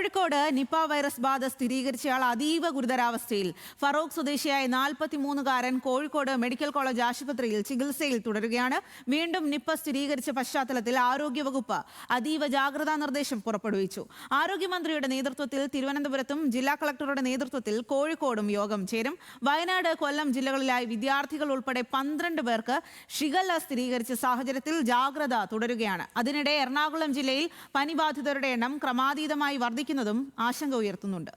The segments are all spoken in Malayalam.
കോഴിക്കോട് നിപ വൈറസ് ബാധ സ്ഥിരീകരിച്ചയാൾ അതീവ ഗുരുതരാവസ്ഥയിൽ. ഫറോക്ക് സ്വദേശിയായ 43-കാരൻ കോഴിക്കോട് മെഡിക്കൽ കോളേജ് ആശുപത്രിയിൽ ചികിത്സയിൽ തുടരുകയാണ്. വീണ്ടും നിപ സ്ഥിരീകരിച്ച പശ്ചാത്തലത്തിൽ ആരോഗ്യവകുപ്പ് അതീവ ജാഗ്രതാ നിർദ്ദേശം പുറപ്പെടുവിച്ചു. ആരോഗ്യമന്ത്രിയുടെ നേതൃത്വത്തിൽ തിരുവനന്തപുരത്തും ജില്ലാ കളക്ടറുടെ നേതൃത്വത്തിൽ കോഴിക്കോടും യോഗം ചേരും. വയനാട്, കൊല്ലം ജില്ലകളിലായി വിദ്യാർത്ഥികൾ ഉൾപ്പെടെ 12 പേർക്ക് ഷിഗല്ല സ്ഥിരീകരിച്ച സാഹചര്യത്തിൽ ജാഗ്രത തുടരുകയാണ്. അതിനിടെ എറണാകുളം ജില്ലയിൽ പനിബാധിതരുടെ എണ്ണം ക്രമാതീതമായി വർദ്ധിക്കുന്നതും ആശങ്ക ഉയർത്തുന്നുണ്ട്.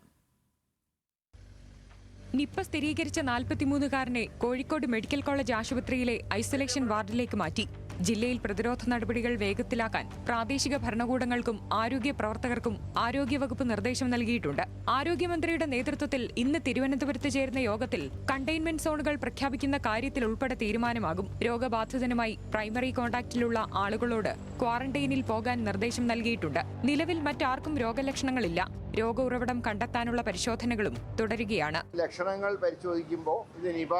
നിപ്പ സ്ഥിരീകരിച്ച 43-കാരനെ കോഴിക്കോട് മെഡിക്കൽ കോളേജ് ആശുപത്രിയിലെ ഐസൊലേഷൻ വാർഡിലേക്ക് മാറ്റി. ജില്ലയിൽ പ്രതിരോധ നടപടികൾ വേഗത്തിലാക്കാൻ പ്രാദേശിക ഭരണകൂടങ്ങൾക്കും ആരോഗ്യ പ്രവർത്തകർക്കും ആരോഗ്യവകുപ്പ് നിർദ്ദേശം നൽകിയിട്ടുണ്ട്. ആരോഗ്യമന്ത്രിയുടെ നേതൃത്വത്തിൽ ഇന്ന് തിരുവനന്തപുരത്ത് ചേരുന്ന യോഗത്തിൽ കണ്ടെയ്ൻമെന്റ് സോണുകൾ പ്രഖ്യാപിക്കുന്ന കാര്യത്തിൽ ഉൾപ്പെടെ തീരുമാനമാകും. രോഗബാധിതനുമായി പ്രൈമറി കോൺടാക്റ്റിലുള്ള ആളുകളോട് ക്വാറന്റൈനിൽ പോകാൻ നിർദ്ദേശം നൽകിയിട്ടുണ്ട്. നിലവിൽ മറ്റാർക്കും രോഗലക്ഷണങ്ങളില്ല. രോഗ ഉറവിടം കണ്ടെത്താനുള്ള പരിശോധനകളും തുടരുകയാണ്. ലക്ഷണങ്ങൾ പരിശോധിക്കുമ്പോൾ ഇത് നിപ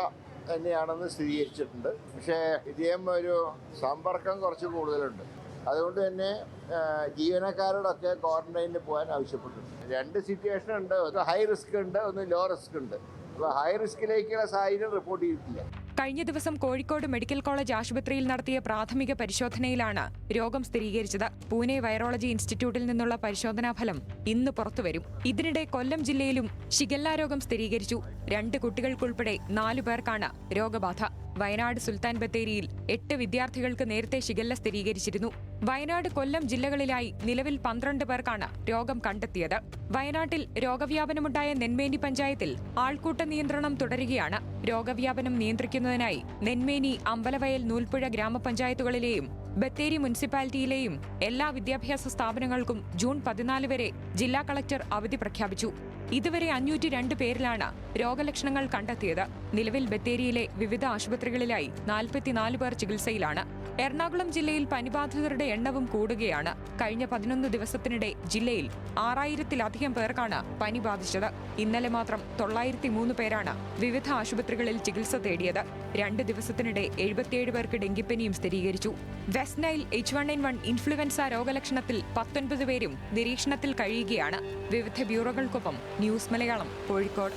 തന്നെയാണെന്ന് സ്ഥിരീകരിച്ചിട്ടുണ്ട്. പക്ഷേ ഇദ്ദേഹം ഒരു സമ്പർക്കം കുറച്ച് കൂടുതലുണ്ട്. അതുകൊണ്ട് തന്നെ ജീവനക്കാരോടൊക്കെ ക്വാറന്റൈനിൽ പോകാൻ ആവശ്യപ്പെട്ടിട്ടുണ്ട്. 2 സിറ്റുവേഷൻ ഉണ്ട്. ഒന്ന് ഹൈ റിസ്ക് ഉണ്ട്, ഒന്ന് ലോ റിസ്ക് ഉണ്ട്. അപ്പോൾ ഹൈ റിസ്കിലേക്കുള്ള സാഹചര്യം റിപ്പോർട്ട് ചെയ്തിട്ടില്ല. കഴിഞ്ഞ ദിവസം കോഴിക്കോട് മെഡിക്കൽ കോളേജ് ആശുപത്രിയിൽ നടത്തിയ പ്രാഥമിക പരിശോധനയിലാണ് രോഗം സ്ഥിരീകരിച്ചത്. പൂനെ വൈറോളജി ഇൻസ്റ്റിറ്റ്യൂട്ടിൽ നിന്നുള്ള പരിശോധനാ ഫലം ഇന്ന് പുറത്തുവരും. ഇതിനിടെ കൊല്ലം ജില്ലയിലും ഷിഗല്ല രോഗം സ്ഥിരീകരിച്ചു. 2 കുട്ടികൾക്കുൾപ്പെടെ 4 പേർക്കാണ് രോഗബാധ. വയനാട് സുൽത്താൻ ബത്തേരിയിൽ 8 വിദ്യാർത്ഥികൾക്ക് നേരത്തെ ഷിഗല്ല സ്ഥിരീകരിച്ചിരുന്നു. വയനാട്, കൊല്ലം ജില്ലകളിലായി നിലവിൽ 12 പേർക്കാണ് രോഗം കണ്ടെത്തിയത്. വയനാട്ടിൽ രോഗവ്യാപനമുണ്ടായ നെന്മേനി പഞ്ചായത്തിൽ ആൾക്കൂട്ട നിയന്ത്രണം തുടരുകയാണ്. രോഗവ്യാപനം നിയന്ത്രിക്കുന്നതിനായി നെന്മേനി, അമ്പലവയൽ, നൂൽപ്പുഴ ഗ്രാമപഞ്ചായത്തുകളിലെയും ബത്തേരി മുനിസിപ്പാലിറ്റിയിലെയും എല്ലാ വിദ്യാഭ്യാസ സ്ഥാപനങ്ങൾക്കും ജൂൺ 14 വരെ ജില്ലാ കളക്ടർ അവധി പ്രഖ്യാപിച്ചു. ഇതുവരെ 502 പേരിലാണ് രോഗലക്ഷണങ്ങൾ കണ്ടെത്തിയത്. നിലവിൽ ബത്തേരിയിലെ വിവിധ ആശുപത്രികളിലായി 44 പേർ ചികിത്സയിലാണ്. എറണാകുളം ജില്ലയിൽ പനിബാധിതരുടെ എണ്ണവും കൂടുകയാണ്. കഴിഞ്ഞ 11 ദിവസത്തിനിടെ ജില്ലയിൽ 6000-ലധികം പേർക്കാണ് പനി ബാധിച്ചത്. ഇന്നലെ മാത്രം 903 പേരാണ് വിവിധ ആശുപത്രികളിൽ ചികിത്സ തേടിയത്. 2 ദിവസത്തിനിടെ 77 പേർക്ക് ഡെങ്കിപ്പനിയും സ്ഥിരീകരിച്ചു. വെസ്റ്റ് നൈൽ H1N1 ഇൻഫ്ലുവൻസ രോഗലക്ഷണത്തിൽ 19 പേരും നിരീക്ഷണത്തിൽ കഴിയുകയാണ്. വിവിധ ബ്യൂറോകൾക്കൊപ്പം ന്യൂസ് മലയാളം, കോഴിക്കോട്.